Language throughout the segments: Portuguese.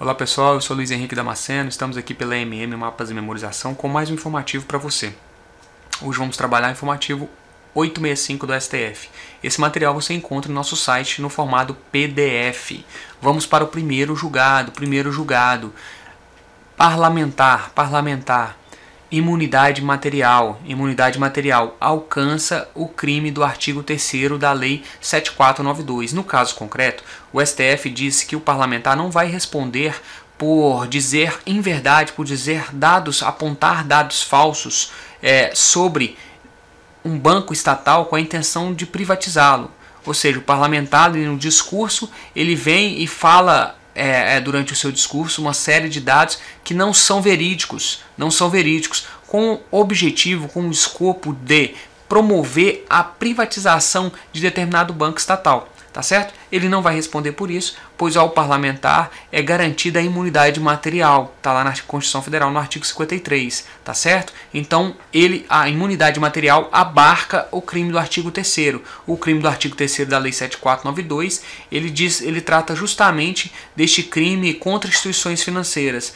Olá pessoal, eu sou Luiz Henrique Damasceno, estamos aqui pela MM Mapas e Memorização com mais um informativo para você. Hoje vamos trabalhar o informativo 865 do STF. Esse material você encontra no nosso site no formato PDF. Vamos para o primeiro julgado. Parlamentar. Imunidade material alcança o crime do artigo 3º da Lei 7492. No caso concreto, o STF disse que o parlamentar não vai responder por dizer inverdade, por dizer apontar dados falsos sobre um banco estatal com a intenção de privatizá-lo. Ou seja, o parlamentar no discurso ele vem e fala durante o seu discurso uma série de dados que não são verídicos, com o objetivo, com o escopo de promover a privatização de determinado banco estatal, tá certo? Ele não vai responder por isso, pois ao parlamentar é garantida a imunidade material, tá lá na Constituição Federal no artigo 53, tá certo? Então a imunidade material abarca o crime do artigo 3º. O crime do artigo 3º da Lei 7492, ele trata justamente deste crime contra instituições financeiras,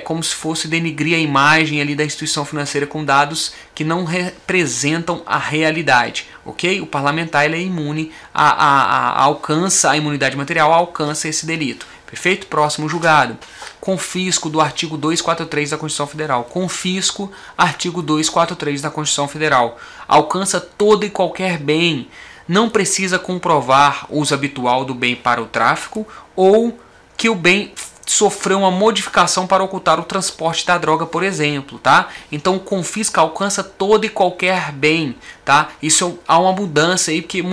como se fosse denigrir a imagem ali da instituição financeira com dados que não representam a realidade, ok? O parlamentar ele é imune a imunidade material alcança esse delito. Perfeito? Próximo julgado. Confisco do artigo 243 da Constituição Federal. Confisco, artigo 243 da Constituição Federal. Alcança todo e qualquer bem. Não precisa comprovar o uso habitual do bem para o tráfico ou que o bem sofreu uma modificação para ocultar o transporte da droga, por exemplo, tá? Então, confisca alcança todo e qualquer bem, tá? Isso há uma mudança aí, porque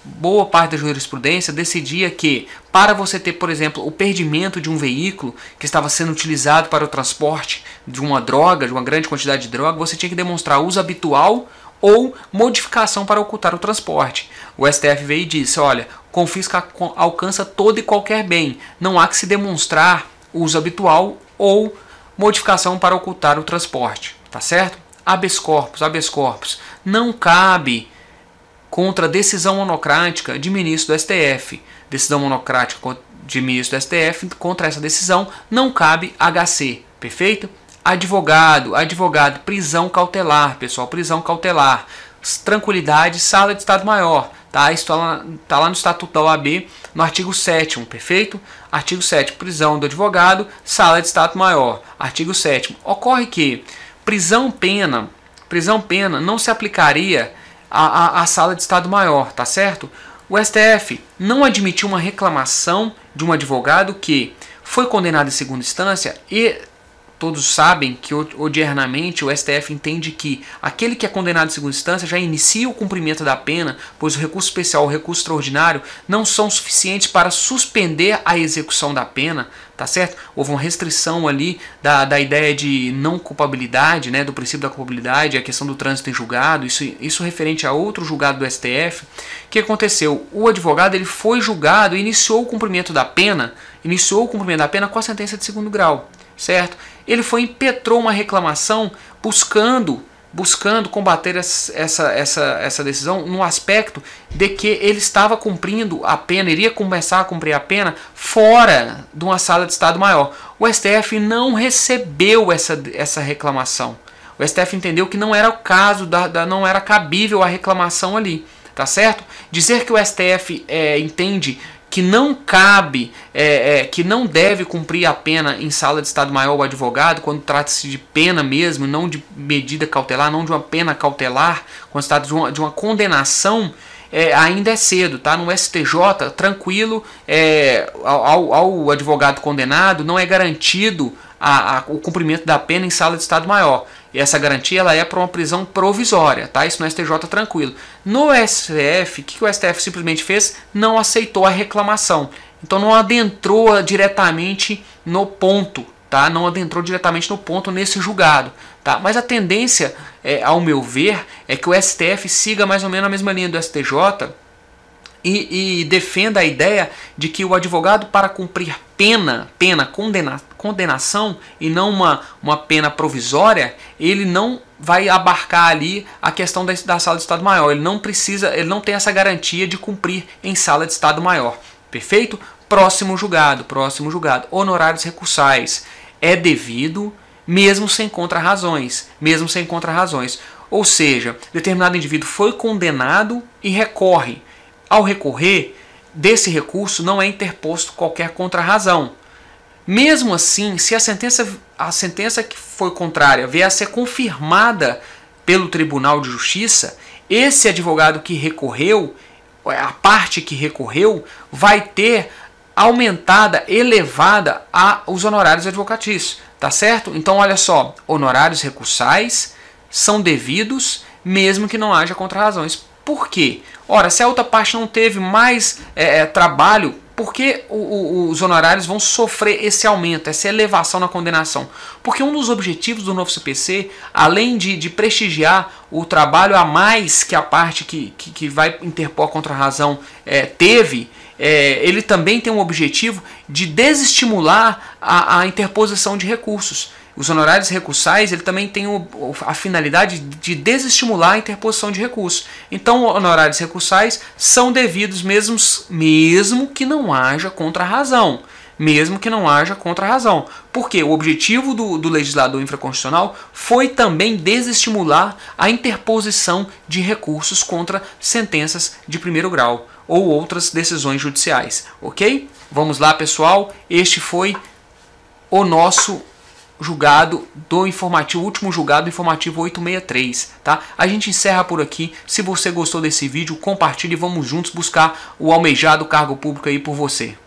boa parte da jurisprudência decidia que para você ter, por exemplo, o perdimento de um veículo que estava sendo utilizado para o transporte de uma droga, de uma grande quantidade de droga, você tinha que demonstrar uso habitual ou modificação para ocultar o transporte. O STF veio e disse, olha, confisca alcança todo e qualquer bem. Não há que se demonstrar uso habitual ou modificação para ocultar o transporte. Tá certo? Habeas corpus. Não cabe contra decisão monocrática de ministro do STF. Decisão monocrática de ministro do STF, contra essa decisão não cabe HC. Perfeito? Advogado, prisão cautelar, pessoal, prisão cautelar. Tranquilidade, sala de Estado Maior, tá? Isso tá lá no Estatuto da OAB, no artigo 7º, perfeito? Artigo 7º, prisão do advogado, sala de Estado Maior. Artigo 7º, ocorre que prisão-pena não se aplicaria à sala de Estado Maior, tá certo? O STF não admitiu uma reclamação de um advogado que foi condenado em segunda instância e todos sabem que odiernamente o STF entende que aquele que é condenado em segunda instância já inicia o cumprimento da pena, pois o recurso especial e o recurso extraordinário não são suficientes para suspender a execução da pena, tá certo? Houve uma restrição ali da ideia de não culpabilidade, né, do princípio da culpabilidade, a questão do trânsito em julgado, isso referente a outro julgado do STF. O que aconteceu? O advogado ele foi julgado e iniciou o cumprimento da pena com a sentença de segundo grau, certo? Ele impetrou uma reclamação buscando combater essa decisão no aspecto de que ele estava cumprindo a pena, iria começar a cumprir a pena fora de uma sala de Estado Maior. O STF não recebeu essa reclamação. O STF entendeu que não era o caso, não era cabível a reclamação ali, tá certo? Dizer que o STF entende que não cabe, que não deve cumprir a pena em sala de Estado Maior o advogado, quando trata-se de pena mesmo, não de medida cautelar, não de uma pena cautelar, quando se trata de uma condenação, ainda é cedo, tá? No STJ, tranquilo, ao advogado condenado não é garantido o cumprimento da pena em sala de Estado Maior. E essa garantia ela é para uma prisão provisória, tá? Isso no STJ tranquilo. No STF, o que o STF simplesmente fez? Não aceitou a reclamação. Então não adentrou diretamente no ponto, tá? Não adentrou diretamente no ponto nesse julgado, tá? Mas a tendência, ao meu ver, é que o STF siga mais ou menos a mesma linha do STJ e defenda a ideia de que o advogado, para cumprir condenação e não uma pena provisória, ele não vai abarcar ali a questão da sala de Estado Maior. Ele não tem essa garantia de cumprir em sala de Estado Maior. Perfeito? Próximo julgado, honorários recursais. É devido mesmo sem contrarrazões, Ou seja, determinado indivíduo foi condenado e recorre. Ao recorrer, desse recurso não é interposto qualquer contrarrazão. Mesmo assim, se a sentença que foi contrária vier a ser confirmada pelo Tribunal de Justiça, esse advogado que recorreu, a parte que recorreu, vai ter aumentada, elevada os honorários advocatícios, tá certo? Então olha só, honorários recursais são devidos mesmo que não haja contrarrazões. Por quê? Ora, se a outra parte não teve mais trabalho, por que os honorários vão sofrer esse aumento, essa elevação na condenação? Porque um dos objetivos do novo CPC, além de prestigiar o trabalho a mais que a parte que vai interpor a contrarrazão teve, ele também tem um objetivo de desestimular a interposição de recursos. Os honorários recursais, ele também tem a finalidade de desestimular a interposição de recursos. Então, honorários recursais são devidos mesmo que não haja contrarrazão. Porque o objetivo do legislador infraconstitucional foi também desestimular a interposição de recursos contra sentenças de primeiro grau ou outras decisões judiciais, ok? Vamos lá, pessoal. Este foi o nosso julgado do informativo, último julgado do informativo 863, tá? A gente encerra por aqui. Se você gostou desse vídeo, compartilhe e vamos juntos buscar o almejado cargo público aí por você.